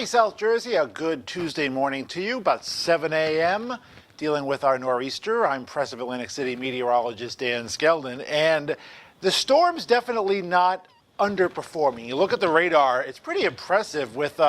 Hey, South Jersey, a good Tuesday morning to you, about 7 a.m., dealing with our nor'easter. I'm Press of Atlantic City meteorologist Dan Skeldon, and the storm's definitely not underperforming. You look at the radar, it's pretty impressive with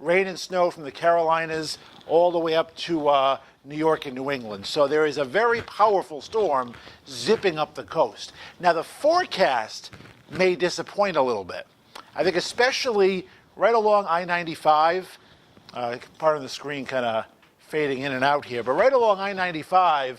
rain and snow from the Carolinas all the way up to New York and New England. So there is a very powerful storm zipping up the coast. Now, the forecast may disappoint a little bit. I think especially right along I-95, part of the screen kind of fading in and out here, but right along I-95,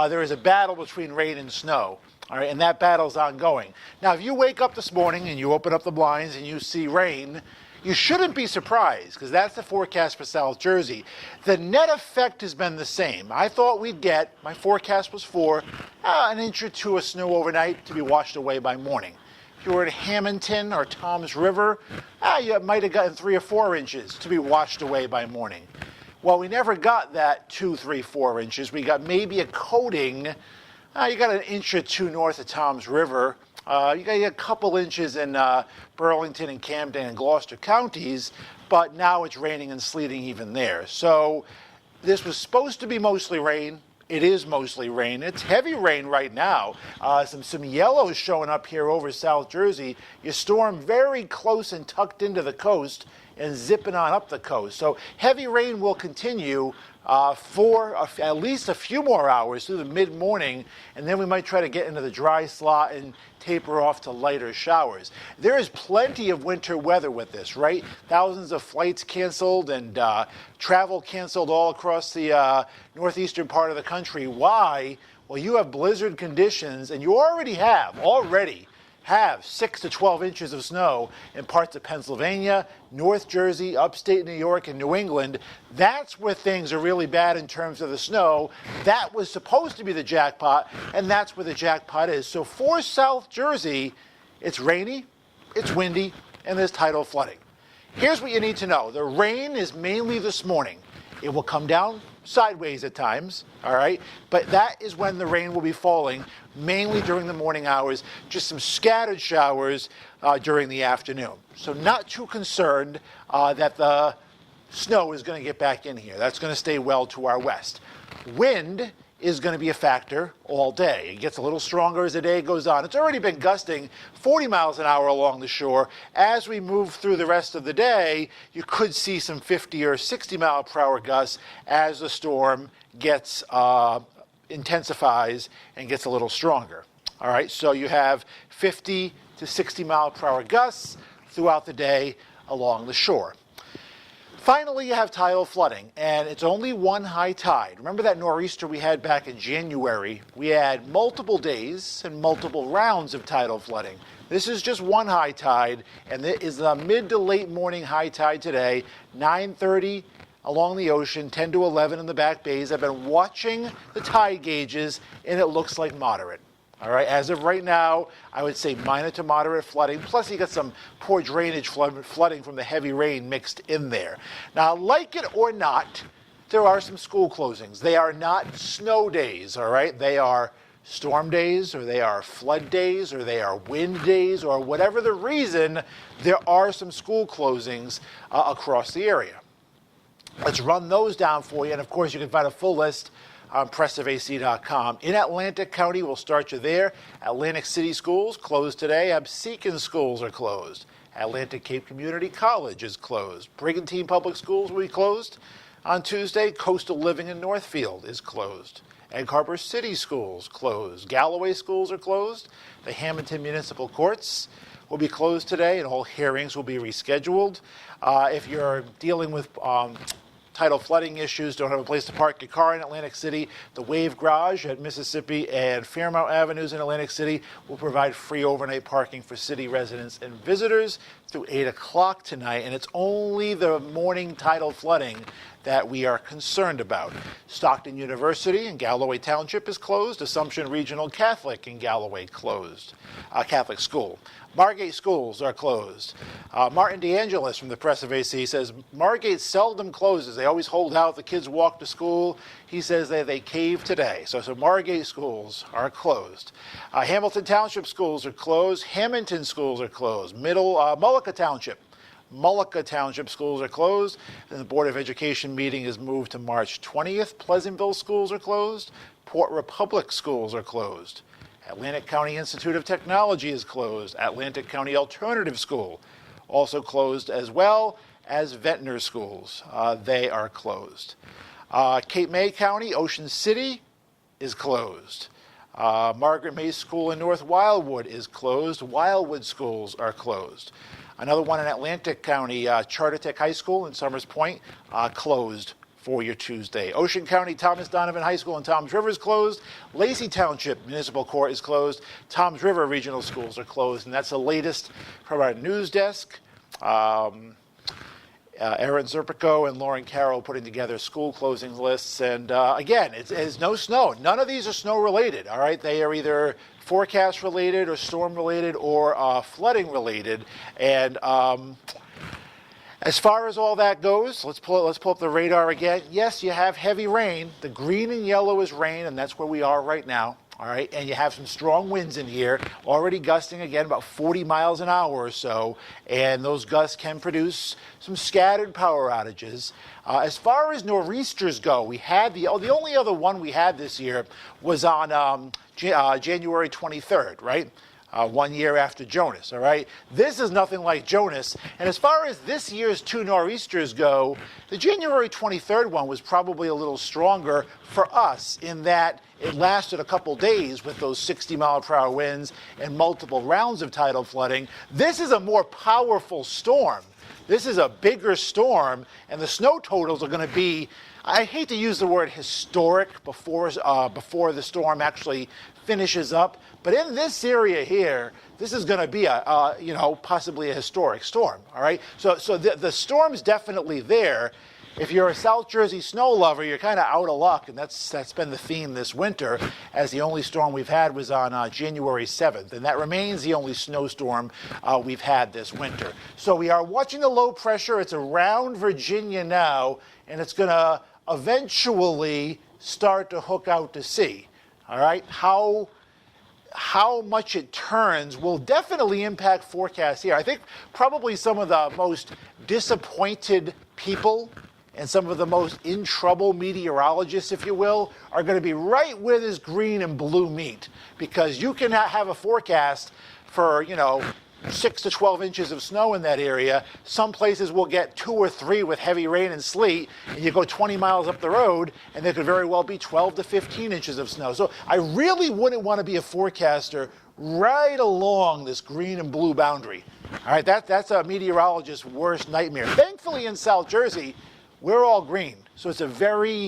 there is a battle between rain and snow, all right, and that battle's ongoing. Now, if you wake up this morning and you open up the blinds and you see rain, you shouldn't be surprised, because that's the forecast for South Jersey. The net effect has been the same. I thought we'd get, my forecast was for an inch or two of snow overnight to be washed away by morning. If you were at Hamilton or Toms River, you might have gotten 3 or 4 inches to be washed away by morning. Well, we never got that 2, 3, 4 inches. We got maybe a coating. You got an inch or two north of Toms River. You got a couple inches in Burlington and Camden and Gloucester counties, but now it's raining and sleeting even there. So this was supposed to be mostly rain. It is mostly rain. It's heavy rain right now. Some yellows showing up here over South Jersey. Your storm very close and tucked into the coast and zipping on up the coast. So heavy rain will continue for at least a few more hours through the mid-morning, and then we might try to get into the dry slot and taper off to lighter showers. There is plenty of winter weather with this, right? Thousands of flights canceled and travel canceled all across the northeastern part of the country. Why? Well, you have blizzard conditions, and you already have 6 to 12 inches of snow in parts of Pennsylvania, North Jersey, upstate New York, and New England. That's where things are really bad in terms of the snow. That was supposed to be the jackpot, and that's where the jackpot is. So for South Jersey, it's rainy, it's windy, and there's tidal flooding. Here's what you need to know. The rain is mainly this morning. It will come down sideways at times, all right? But that is when the rain will be falling, mainly during the morning hours, just some scattered showers during the afternoon. So not too concerned that the snow is going to get back in here. That's going to stay well to our west. Wind is going to be a factor all day. It gets a little stronger as the day goes on. It's already been gusting 40 miles an hour along the shore. As we move through the rest of the day, you could see some 50 or 60 mile per hour gusts as the storm gets intensifies and gets a little stronger. All right, so you have 50 to 60 mile per hour gusts throughout the day along the shore. Finally, you have tidal flooding, and it's only one high tide. Remember that nor'easter we had back in January? We had multiple days and multiple rounds of tidal flooding. This is just one high tide, and it is the mid to late morning high tide today, 9:30 along the ocean, 10 to 11 in the back bays. I've been watching the tide gauges, and it looks like moderate. All right, as of right now, I would say minor to moderate flooding. Plus, you got some poor drainage flooding from the heavy rain mixed in there. Now, like it or not, there are some school closings. They are not snow days, all right? They are storm days, or they are flood days, or they are wind days, or whatever the reason, there are some school closings across the area. Let's run those down for you, and of course, you can find a full list on pressofac.com. In Atlantic County, we'll start you there. Atlantic City schools closed today. Absecon schools are closed. Atlantic Cape Community College is closed. Brigantine Public Schools will be closed on Tuesday. Coastal Living in Northfield is closed. Egg Harbor City schools closed. Galloway schools are closed. The Hamilton Municipal Courts will be closed today, and all hearings will be rescheduled. If you're dealing with tidal flooding issues, don't have a place to park your car in Atlantic City, the Wave Garage at Mississippi and Fairmount Avenues in Atlantic City will provide free overnight parking for city residents and visitors through 8 o'clock tonight, and it's only the morning tidal flooding that we are concerned about. Stockton University in Galloway Township is closed. Assumption Regional Catholic in Galloway closed. Catholic school. Margate schools are closed. Martin DeAngelis from the Press of AC says Margate seldom closes. They always hold out. The kids walk to school. He says they cave today. So Margate schools are closed. Hamilton Township schools are closed. Hamilton schools are closed. Mullica Township Mullica Township schools are closed, and the Board of Education meeting is moved to March 20th. Pleasantville schools are closed. Port Republic schools are closed. Atlantic County Institute of Technology is closed. Atlantic County Alternative School also closed, as well as Ventnor schools. They are closed. Cape May County, Ocean City is closed. Margaret May School in North Wildwood is closed. Wildwood schools are closed. Another one in Atlantic County, Charter Tech High School in Summers Point, closed for your Tuesday. Ocean County, Thomas Donovan High School in Toms River is closed. Lacey Township Municipal Court is closed. Toms River Regional Schools are closed. And that's the latest from our news desk. Aaron Zerpico and Lauren Carroll putting together school closing lists. And again, it's no snow. None of these are snow related, all right? They are either forecast related or storm related or flooding related. And as far as all that goes, let's pull up the radar again. Yes, you have heavy rain. The green and yellow is rain, and that's where we are right now. All right, and you have some strong winds in here, already gusting again about 40 miles an hour or so, and those gusts can produce some scattered power outages. As far as nor'easters go, we had the only other one we had this year was on January 23rd, right? 1 year after Jonas, all right? This is nothing like Jonas. And as far as this year's two nor'easters go, the January 23rd one was probably a little stronger for us in that it lasted a couple days with those 60-mile-per-hour winds and multiple rounds of tidal flooding. This is a more powerful storm. This is a bigger storm, and the snow totals are going to be, I hate to use the word historic before the storm actually finishes up, but in this area here, this is going to be possibly a historic storm. All right, so the storm's definitely there. If you're a South Jersey snow lover, you're kind of out of luck, and that's been the theme this winter, as the only storm we've had was on January 7th, and that remains the only snowstorm we've had this winter. So we are watching the low pressure. It's around Virginia now, and it's going to eventually start to hook out to sea. All right, how much it turns will definitely impact forecasts here. I think probably some of the most disappointed people and some of the most in trouble meteorologists, if you will, are going to be right where this green and blue meet, because you cannot have a forecast for, 6 to 12 inches of snow in that area. Some places will get 2 or 3 with heavy rain and sleet, and you go 20 miles up the road, and there could very well be 12 to 15 inches of snow. So I really wouldn't want to be a forecaster right along this green and blue boundary. All right, that's a meteorologist's worst nightmare. Thankfully in South Jersey, we're all green. So it's a very,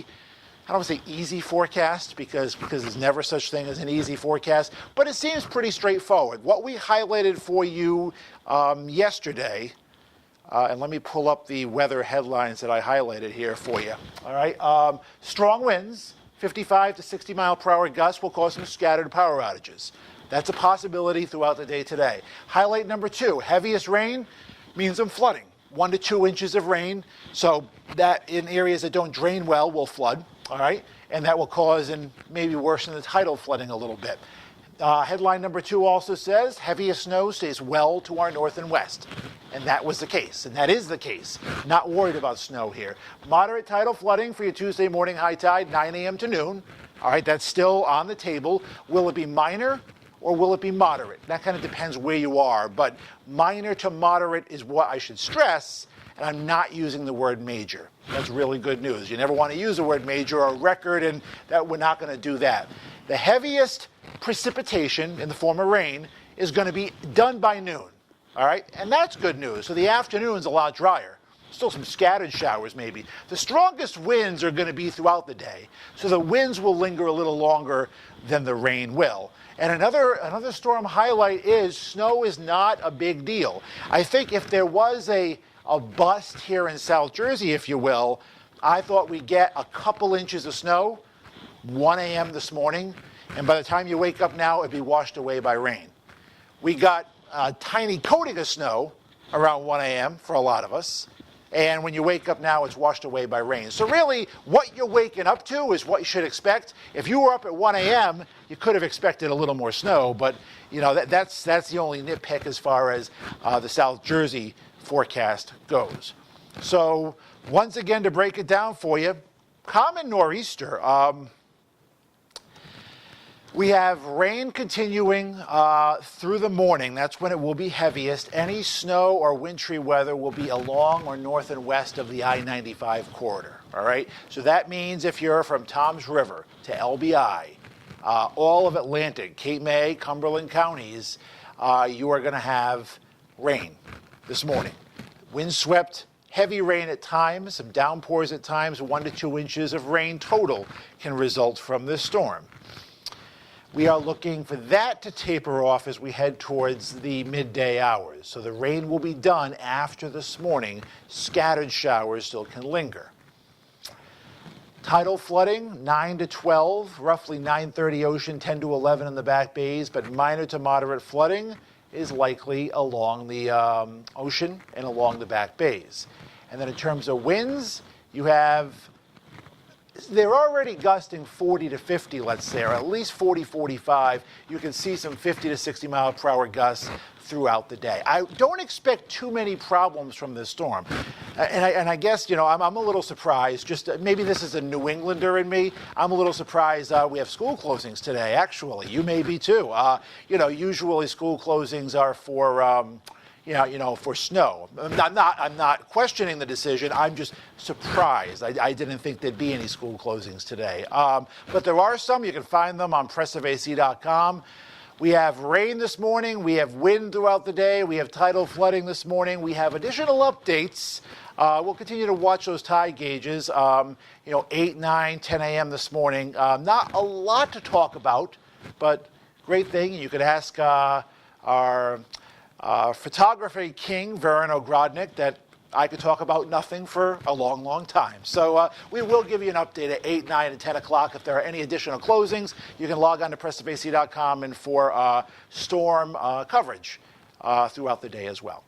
I don't want to say easy forecast because there's never such thing as an easy forecast, but it seems pretty straightforward. What we highlighted for you yesterday, and let me pull up the weather headlines that I highlighted here for you. All right, strong winds, 55 to 60 mile per hour gusts will cause some scattered power outages. That's a possibility throughout the day today. Highlight number 2, heaviest rain means some flooding. 1 to 2 inches of rain, so that in areas that don't drain well will flood, all right? And that will cause, and maybe worsen the tidal flooding a little bit. Headline number 2 also says, heaviest snow stays well to our north and west. And that was the case, and that is the case. Not worried about snow here. Moderate tidal flooding for your Tuesday morning high tide, 9 a.m. to noon. All right, that's still on the table. Will it be minor? Or will it be moderate? That kind of depends where you are, but minor to moderate is what I should stress, and I'm not using the word major. That's really good news. You never want to use the word major or record, and that we're not going to do that. The heaviest precipitation in the form of rain is going to be done by noon, all right? And that's good news. So the afternoon's a lot drier. Still some scattered showers maybe. The strongest winds are going to be throughout the day, so the winds will linger a little longer than the rain will. And another storm highlight is snow is not a big deal. I think if there was a bust here in South Jersey, if you will, I thought we'd get a couple inches of snow, 1 a.m. this morning, and by the time you wake up now, it'd be washed away by rain. We got a tiny coating of snow around 1 a.m. for a lot of us. And when you wake up now, it's washed away by rain. So really, what you're waking up to is what you should expect. If you were up at 1 a.m., you could have expected a little more snow, but that's the only nitpick as far as the South Jersey forecast goes. So once again, to break it down for you, common nor'easter. We have rain continuing through the morning. That's when it will be heaviest. Any snow or wintry weather will be along or north and west of the I-95 corridor. All right. So that means if you're from Toms River to LBI, all of Atlantic, Cape May, Cumberland counties, you are going to have rain this morning. Windswept, heavy rain at times, some downpours at times, 1 to 2 inches of rain total can result from this storm. We are looking for that to taper off as we head towards the midday hours. So the rain will be done after this morning. Scattered showers still can linger. Tidal flooding, 9 to 12, roughly 9:30 ocean, 10 to 11 in the back bays, but minor to moderate flooding is likely along the ocean and along the back bays. And then in terms of winds, they're already gusting 40 to 50, let's say, or at least 40, 45. You can see some 50 to 60 mile per hour gusts throughout the day. I don't expect too many problems from this storm. And I guess, I'm a little surprised. Just maybe this is a New Englander in me. I'm a little surprised we have school closings today, actually. You may be too. Usually school closings are for snow. I'm not questioning the decision. I'm just surprised. I didn't think there'd be any school closings today. But there are some. You can find them on PressOfAC.com. We have rain this morning. We have wind throughout the day. We have tidal flooding this morning. We have additional updates. We'll continue to watch those tide gauges. 8, 9, 10 a.m. this morning. Not a lot to talk about, but great thing. You could ask our photography king, Varen Ogrodnik, that I could talk about nothing for a long, long time. So we will give you an update at 8, 9, and 10 o'clock. If there are any additional closings, you can log on to PressOfAC.com and for storm coverage throughout the day as well.